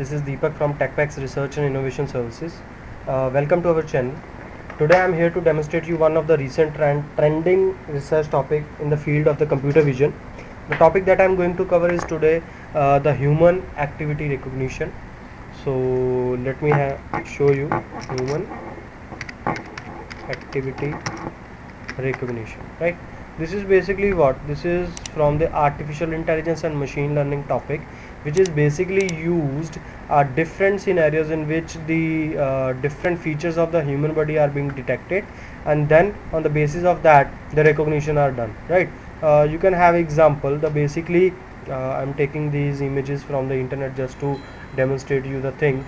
This is Deepak from TechPax Research and Innovation Services. Welcome to our channel. Today I am here to demonstrate you one of the recent trending research topic in the field of the computer vision. The topic that I am going to cover is today the human activity recognition. So let me show you human activity recognition, right? This is basically what this is from the artificial intelligence and machine learning topic, which is basically used different scenarios in which the different features of the human body are being detected, and then on the basis of that the recognition are done, right? You can have example. The basically I'm taking these images from the internet just to demonstrate you the thing.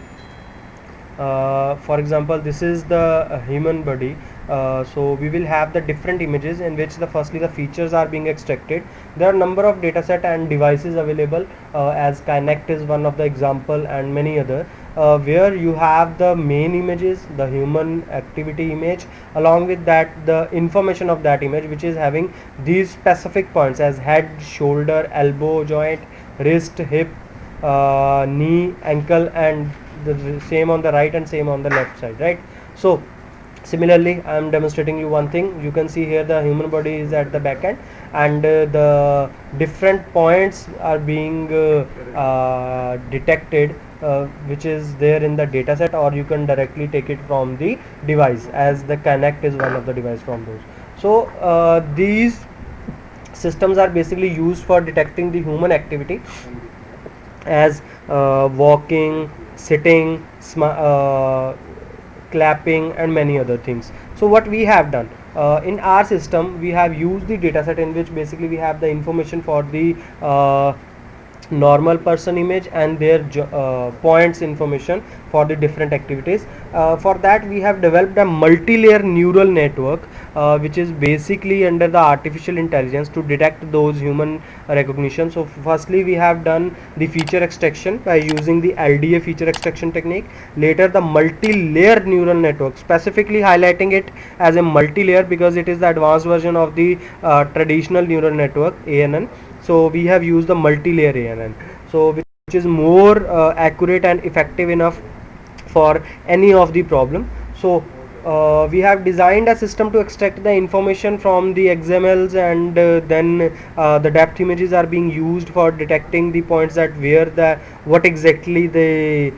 For example, this is the human body. So we will have the different images in which the firstly the features are being extracted. There are number of dataset and devices available, as Kinect is one of the example and many other, where you have the main images, the human activity image, along with that the information of that image, which is having these specific points as head, shoulder, elbow joint, wrist, hip, knee, ankle, and the same on the right and same on the left side, right? So similarly I am demonstrating you one thing. You can see here the human body is at the back end, and the different points are being detected, which is there in the data set, or you can directly take it from the device, as the Kinect is one of the device from those. So these systems are basically used for detecting the human activity as walking, sitting, clapping, and many other things. So what we have done in our system, we have used the dataset in which basically we have the information for the normal person image and their points information for the different activities. For that we have developed a multi-layer neural network, which is basically under the artificial intelligence to detect those human recognition. So firstly we have done the feature extraction by using the LDA feature extraction technique. Later the multi-layer neural network, specifically highlighting it as a multi-layer because it is the advanced version of the traditional neural network, ANN. So we have used the multi-layer ANN, so which is more accurate and effective enough for any of the problem. So we have designed a system to extract the information from the XMLs, and then the depth images are being used for detecting the points that where the what exactly the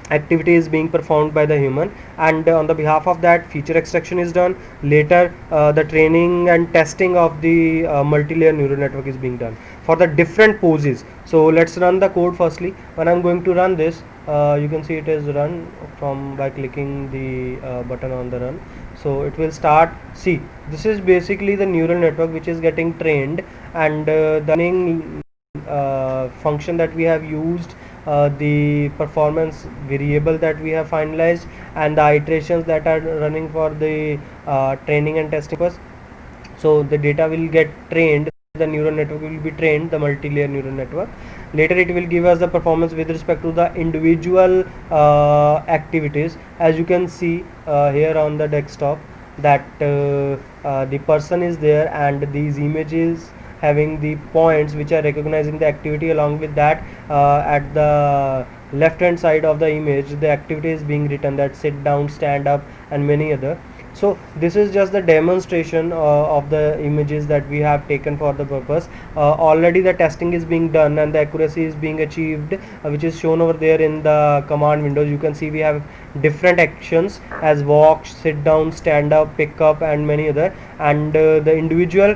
activity is being performed by the human, and on the behalf of that feature extraction is done. Later the training and testing of the multi-layer neural network is being done for the different poses. So let's run the code firstly. When I'm going to run this, you can see it is run from by clicking the button on the run. So it will start. See, this is basically the neural network which is getting trained, and the training function that we have used, the performance variable that we have finalized, and the iterations that are running for the training and testing purpose. So the data will get trained, the neural network will be trained, the multi-layer neural network. Later it will give us the performance with respect to the individual activities. As you can see here on the desktop, that the person is there, and these images having the points which are recognizing the activity. Along with that, at the left hand side of the image, the activity is being written, that sit down, stand up, and many other. So this is just the demonstration of the images that we have taken for the purpose. Already the testing is being done and the accuracy is being achieved, which is shown over there in the command windows. You can see we have different actions as walk, sit down, stand up, pick up, and many other, and the individual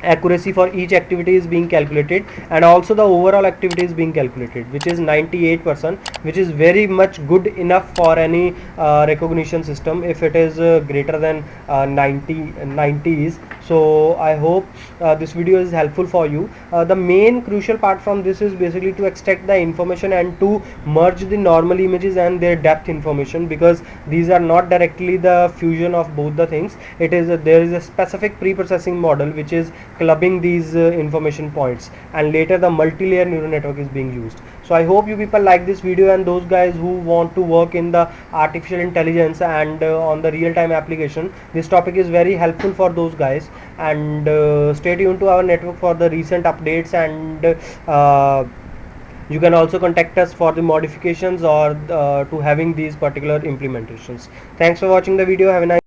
accuracy for each activity is being calculated, and also the overall activity is being calculated, which is 98%, which is very much good enough for any recognition system if it is greater than 90s. So I hope this video is helpful for you. The main crucial part from this is basically to extract the information and to merge the normal images and their depth information, because these are not directly the fusion of both the things. It is there is a specific pre-processing model which is clubbing these information points, and later the multi-layer neural network is being used. So I hope you people like this video, and those guys who want to work in the artificial intelligence and on the real-time application, this topic is very helpful for those guys. And stay tuned to our network for the recent updates and You can also contact us for the modifications or to having these particular implementations. Thanks for watching the video. Have a nice